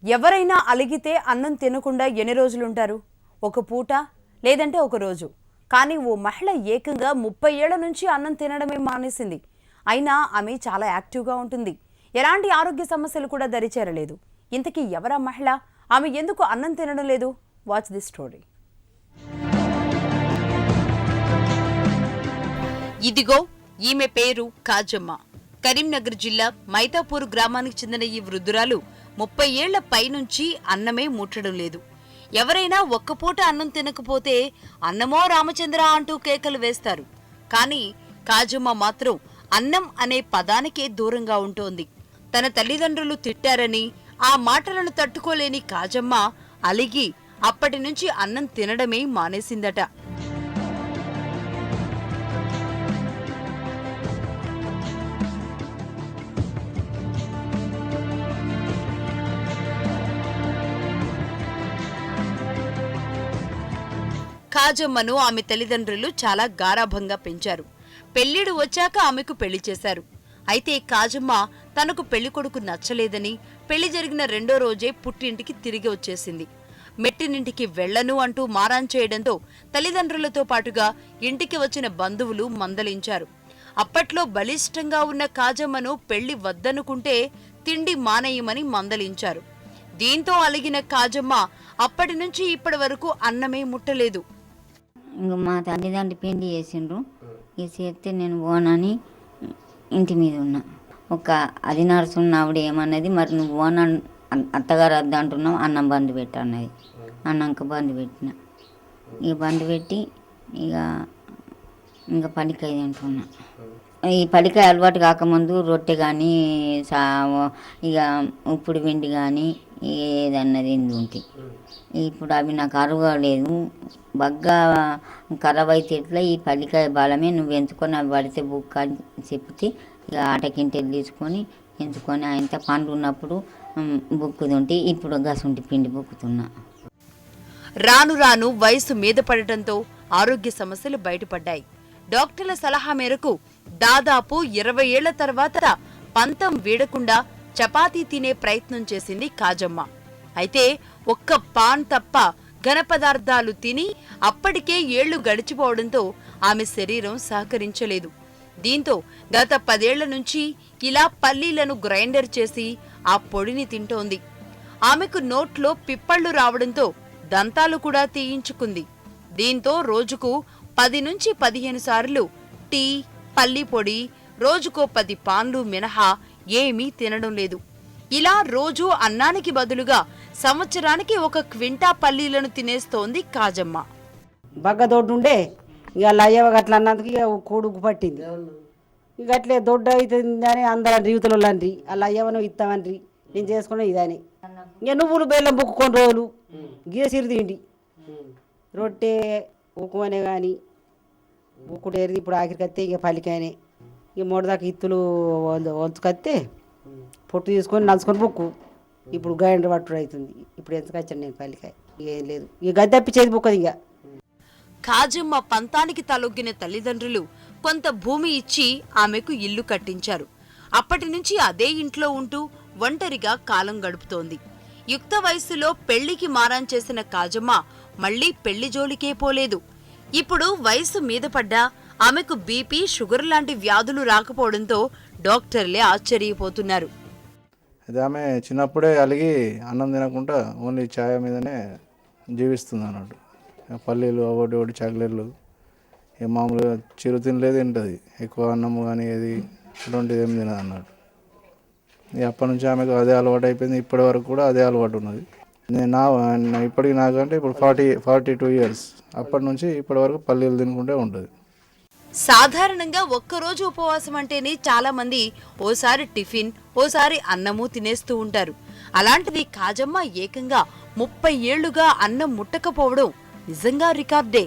ఎవరైనా అలిగితే అన్నం తినకుండా ఎన్ని రోజులుంటారు? ఒక పూట లేదంటే ఒక రోజు. కానీ ఓ మహిళ ఏకంగా 30 ఏళ్ల నుంచి అన్నం తినడమే మానేసింది. అయినా ఆమె చాలా యాక్టివ్గా ఉంటుంది. ఎలాంటి ఆరోగ్య సమస్యలు కూడా దరిచేరలేదు. ఇంతకీ ఎవరా మహిళ? ఆమె ఎందుకు అన్నం తినడం లేదు? Watch this story. ఇదిగో ఈమె పేరు కాజమ్మ. కరీంనగర్ జిల్లా మైతాపూర్ గ్రామానికి చెందిన ఈ వృద్ధురాలు 30 ఏళ్ల పైనుంచి అన్నమే ముట్టడం లేదు. ఎవరైనా ఒక్కపూట అన్నం తినకపోతే అన్నమో రామచంద్ర అంటూ కేకలు వేస్తారు. కానీ కాజమ్మ మాత్రం అన్నం అనే పదానికే దూరంగా ఉంటోంది. తన తల్లిదండ్రులు తిట్టారని ఆ మాటలను తట్టుకోలేని కాజమ్మ అలిగి అప్పటి నుంచి అన్నం తినడమే మానేసిందట. కాజమ్మను ఆమె తల్లిదండ్రులు చాలా గారాభంగా పెంచారు. పెళ్లిడు వచ్చాక ఆమెకు పెళ్లి చేశారు. అయితే కాజమ్మ తనకు పెళ్లికొడుకు నచ్చలేదని పెళ్లి జరిగిన 2వ రోజే పుట్టింటికి తిరిగి వచ్చేసింది. మెట్టినింటికి వెళ్లను అంటూ మారాన్ చేయడంతో తల్లిదండ్రులతో పాటుగా ఇంటికి వచ్చిన బంధువులు మందలించారు. అప్పట్లో బలిష్టంగా ఉన్న కాజమ్మను పెళ్లి వద్దనుకుంటే తిండి మానేయమని మందలించారు. దీంతో అలిగిన కాజమ్మ అప్పటి నుంచి ఇప్పటి వరకు అన్నమే ముట్టలేదు. ఇంక మా తల్లిదండ్రులు పెళ్లి చేసిండ్రు. ఇక చేస్తే నేను పోనని ఇంటి మీద ఉన్నా. ఒక అది నడుస్తున్న ఆవిడ ఏమన్నది, మరి నువ్వు పోన అత్తగారు వద్ద అంటున్నావు, అన్నం బంద్ పెట్టు అన్నది. అన్నాక బంద్ పెట్టిన. ఇక బంద్ పెట్టి ఇంకా పలికాయ తింటున్నా. ఈ పలికాయ అలవాటు కాకముందు రొట్టె కానీ ఇక ఉప్పుడు పిండి కానీ ఏదన్నది ఎందు ఉంటాయి. ఇప్పుడు అవి నాకు అరవలేదు. బాగా ఖరాబ్ అయితే ఎట్లా ఈ పల్లికాయ బాలమే నువ్వు ఎంచుకొని అవి పడితే బుక్ అని చెప్తే ఇక ఆటకింటెలు తీసుకొని ఎంచుకొని ఆయనతో పండ్లు ఉన్నప్పుడు బుక్కుతుంటే ఇప్పుడు గసుంటి పిండి బుక్కుతున్నా. రాను రాను వయసు మీద పడటంతో ఆరోగ్య సమస్యలు బయటపడ్డాయి. డాక్టర్ల సలహా మేరకు దాదాపు 20 ఏళ్ల తర్వాత పంతం వీడకుండా చపాతీ తినే ప్రయత్నం చేసింది కాజమ్మ. అయితే ఒక్క పాన్ తప్ప ఘన పదార్థాలు తిని అప్పటికే ఏళ్లు గడిచిపోవడంతో ఆమె శరీరం సహకరించలేదు. దీంతో గత 10 ఏళ్ల నుంచి ఇలా పల్లీలను గ్రైండర్ చేసి ఆ పొడిని తింటోంది. ఆమెకు నోట్లో పిప్పళ్లు రావడంతో దంతాలు కూడా తీయించుకుంది. దీంతో రోజుకు 10 నుంచి 15 సార్లు టీ, పల్లి పొడి, రోజుకో 10 పాన్లు మినహా ఏమీ తినడం లేదు. ఇలా రోజూ అన్నానికి బదులుగా సంవత్సరానికి 1 క్వింటా పల్లీలను తినేస్తోంది కాజమ్మ. బాగా దొడ్డుండే ఇక అయ్యవ అట్లా అన్నందుకు ఇక కొడుకు పట్టింది. ఇక అట్లే దొడ్డు అవుతుంది అని అందరూ రీతులు అండ్రి అలా అయ్యవను ఇస్తామని నేను చేసుకున్నా ఇదని. ఇక నువ్వులు బెల్లం బుక్కుకొని రోజులు గీసిరి తిండి రొట్టె ఉక్కుమనే కానీ ఉక్కుటేరిది. ఇప్పుడు ఆఖరికి వస్తే ఇక పల్లికాయనే. ఇక మూడదాకా ఇత్తులు వంచుకొస్తే పొట్టు తీసుకొని నలుచుకొని బుక్కు. ఇప్పుడు గ్రైండర్ పట్టుడు అవుతుంది. ఇప్పుడు ఎంత వచ్చాను నేను పల్లికాయ ఏం లేదు. ఇక గది తప్పించేది బుక్కది. ఇక కాజమ్మ పంతానికి తలొగ్గిన తల్లిదండ్రులు కొంత భూమి ఇచ్చి ఆమెకు ఇల్లు కట్టించారు. అప్పటి నుంచి అదే ఇంట్లో ఉంటూ ఒంటరిగా కాలం గడుపుతోంది. యుక్త వయస్సులో పెళ్లికి మారాన్ చేసిన కాజమ్మ మళ్లీ పెళ్లి జోలికే పోలేదు. ఇప్పుడు వయసు మీద పడ్డా ఆమెకు బీపీ, షుగర్ లాంటి వ్యాధులు రాకపోవడంతో డాక్టర్లే ఆశ్చర్యపోతున్నారు. అది ఆమె చిన్నప్పుడే అలిగి అన్నం తినకుండా ఓన్లీ ఛాయ మీదనే జీవిస్తుంది అన్నట్టు. పల్లీలు ఒకటి చాక్లెట్లు మామూలుగా చిరు తినలేదు తింటుంది. ఎక్కువ అన్నము కానీ ఏది అటువంటిది ఏం తినదు అన్నట్టు. అప్పటి నుంచి ఆమెకు అదే అలవాటు అయిపోయింది. ఇప్పటి వరకు కూడా అదే అలవాటు ఉన్నది. ఇప్పటికి నాకంటే ఇప్పుడు 42 ఇయర్స్. అప్పటి నుంచి ఇప్పటి వరకు పల్లీలు తినుకుంటే ఉంటుంది. సాధారణంగా ఒక్కరోజు ఉపవాసం అంటేనే చాలా మంది ఓసారి టిఫిన్, ఓసారి అన్నము తినేస్తూ ఉంటారు. అలాంటిది కాజమ్మ ఏకంగా 30 ఏళ్లుగా అన్నం ముట్టకపోవడం నిజంగా రికార్డే.